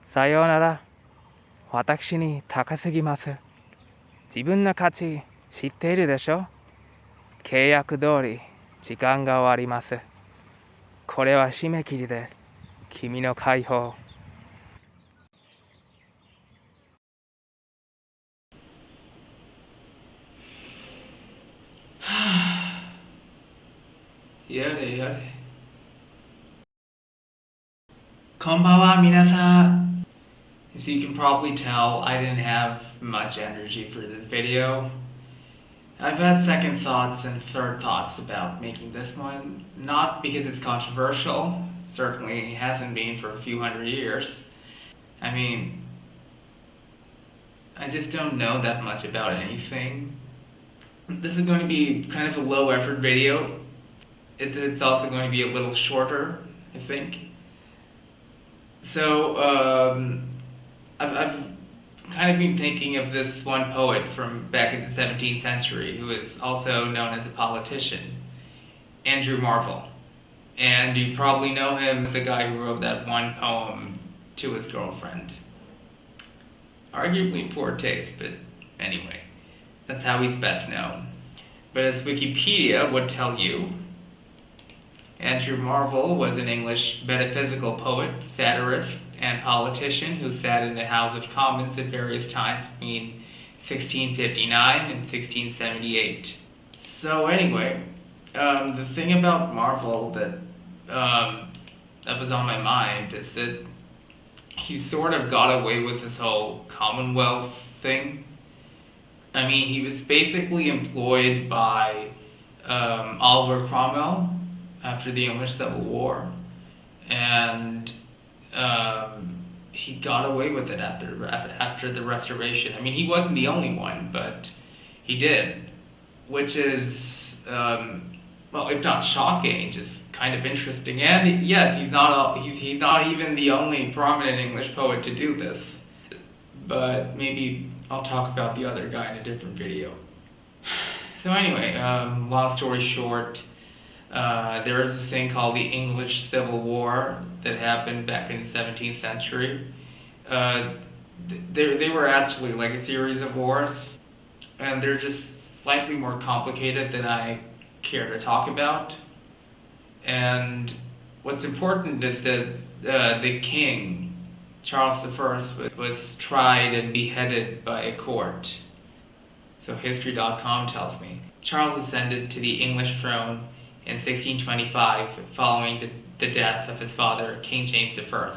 さようなら。私に高すぎます。自分の価値知っているでしょ。契約通り時間が終わります。これは締め切りで君の解放。やれやれ。Konbanwa minasan. As you can probably tell, I didn't have much energy for this video. I've had second thoughts and third thoughts about making this one, not because it's controversial, certainly hasn't been for a few hundred years. I mean, I just don't know that much about anything. This is going to be kind of a low effort video. It's also going to be a little shorter, I think. So, I've kind of been thinking of this one poet from back in the 17th century who is also known as a politician, Andrew Marvell. And you probably know him as the guy who wrote that one poem to his girlfriend. Arguably poor taste, but anyway, that's how he's best known. But as Wikipedia would tell you, Andrew Marvell was an English metaphysical poet, satirist, and politician who sat in the House of Commons at various times between 1659 and 1678. So anyway, the thing about Marvell that was on my mind is that he sort of got away with this whole Commonwealth thing. I mean, he was basically employed by Oliver Cromwell after the English Civil War, and he got away with it after the Restoration. I mean, he wasn't the only one, but he did, which is well, if not shocking, just kind of interesting. And yes, he's not even the only prominent English poet to do this, but maybe I'll talk about the other guy in a different video. So anyway, long story short, there is this thing called the English Civil War that happened back in the 17th century. They were actually like a series of wars, and they're just slightly more complicated than I care to talk about. And what's important is that the king, Charles I, was tried and beheaded by a court. So History.com tells me. Charles ascended to the English throne in 1625 following the death of his father, King James I.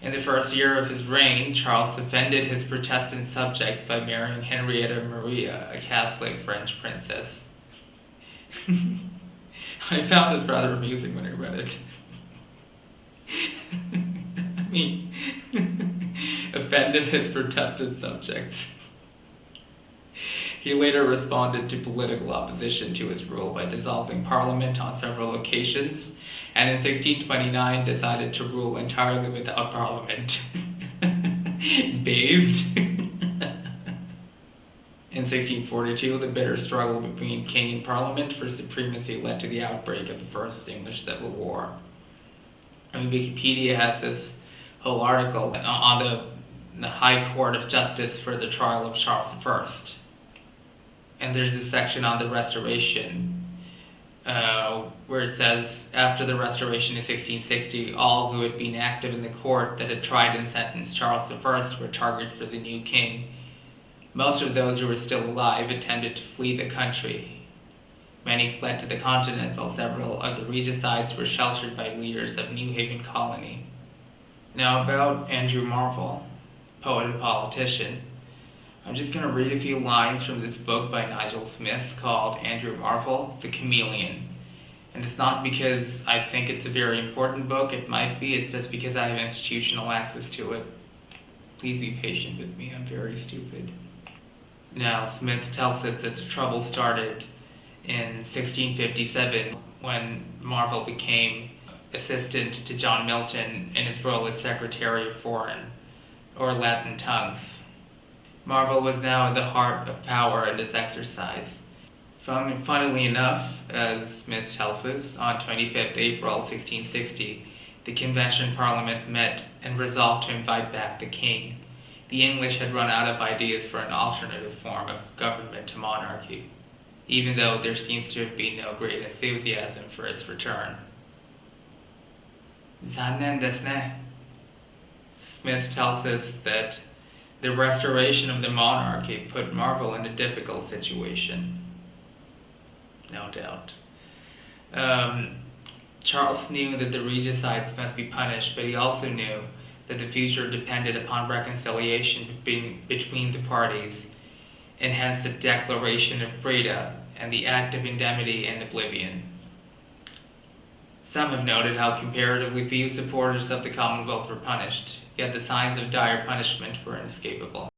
In the first year of his reign, Charles offended his Protestant subjects by marrying Henrietta Maria, a Catholic French princess. I found this rather amusing when I read it. I mean, offended his Protestant subjects. He later responded to political opposition to his rule by dissolving Parliament on several occasions, and in 1629 decided to rule entirely without Parliament. Bathed. In 1642, the bitter struggle between king and parliament for supremacy led to the outbreak of the First English Civil War. I mean, Wikipedia has this whole article on the High Court of Justice for the trial of Charles I. And there's a section on the Restoration where it says, after the Restoration in 1660, all who had been active in the court that had tried and sentenced Charles I were targets for the new king. Most of those who were still alive attempted to flee the country. Many fled to the continent, while several of the regicides were sheltered by leaders of New Haven Colony. Now about Andrew Marvell, poet and politician. I'm just going to read a few lines from this book by Nigel Smith called Andrew Marvell, The Chameleon. And it's not because I think it's a very important book, it might be, it's just because I have institutional access to it. Please be patient with me, I'm very stupid. Now, Smith tells us that the trouble started in 1657 when Marvell became assistant to John Milton in his role as Secretary of Foreign, or Latin tongues. Marvell was now at the heart of power in this exercise. Funnily enough, as Smith tells us, on 25th April 1660, the convention parliament met and resolved to invite back the king. The English had run out of ideas for an alternative form of government to monarchy, even though there seems to have been no great enthusiasm for its return. 残念ですね. Smith tells us that the restoration of the monarchy put Marvell in a difficult situation. No doubt. Charles knew that the regicides must be punished, but he also knew that the future depended upon reconciliation between the parties, and hence the Declaration of Breda and the Act of Indemnity and Oblivion. Some have noted how comparatively few supporters of the Commonwealth were punished, yet the signs of dire punishment were inescapable.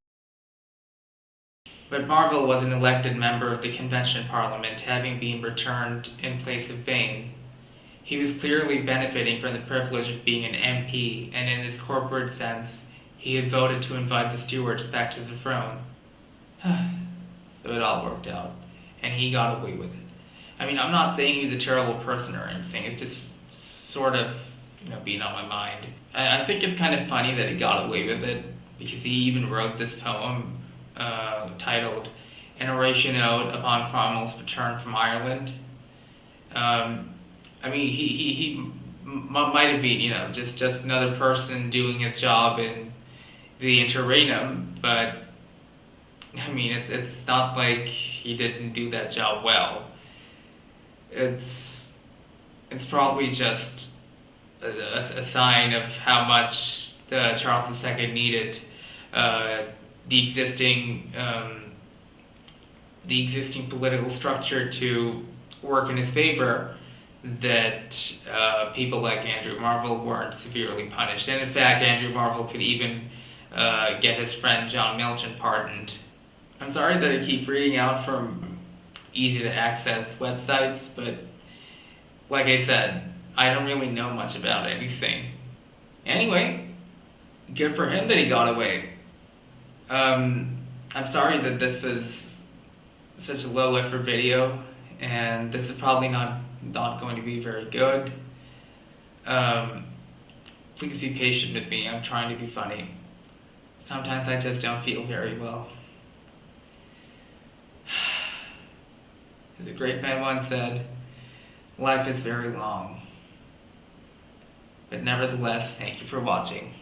But Marvell was an elected member of the Convention Parliament, having been returned in place of Vane. He was clearly benefiting from the privilege of being an MP, and in his corporate sense, he had voted to invite the Stuarts back to the throne. So it all worked out, and he got away with it. I mean, I'm not saying he was a terrible person or anything, it's just sort of, being on my mind. I think it's kind of funny that he got away with it, because he even wrote this poem titled An Oration Ode Upon Cromwell's Return from Ireland. I mean, he might have been, just another person doing his job in the interregnum, but I mean, it's not like he didn't do that job well. It's probably just a sign of how much Charles II needed the existing political structure to work in his favor, that people like Andrew Marvell weren't severely punished. And in fact, Andrew Marvell could even get his friend John Milton pardoned. I'm sorry that I keep reading out from easy-to-access websites, but like I said, I don't really know much about anything. Anyway, good for him that he got away. I'm sorry that this was such a low-effort video, and this is probably not going to be very good. Please be patient with me. I'm trying to be funny. Sometimes I just don't feel very well. As a great man once said, life is very long. But nevertheless, thank you for watching.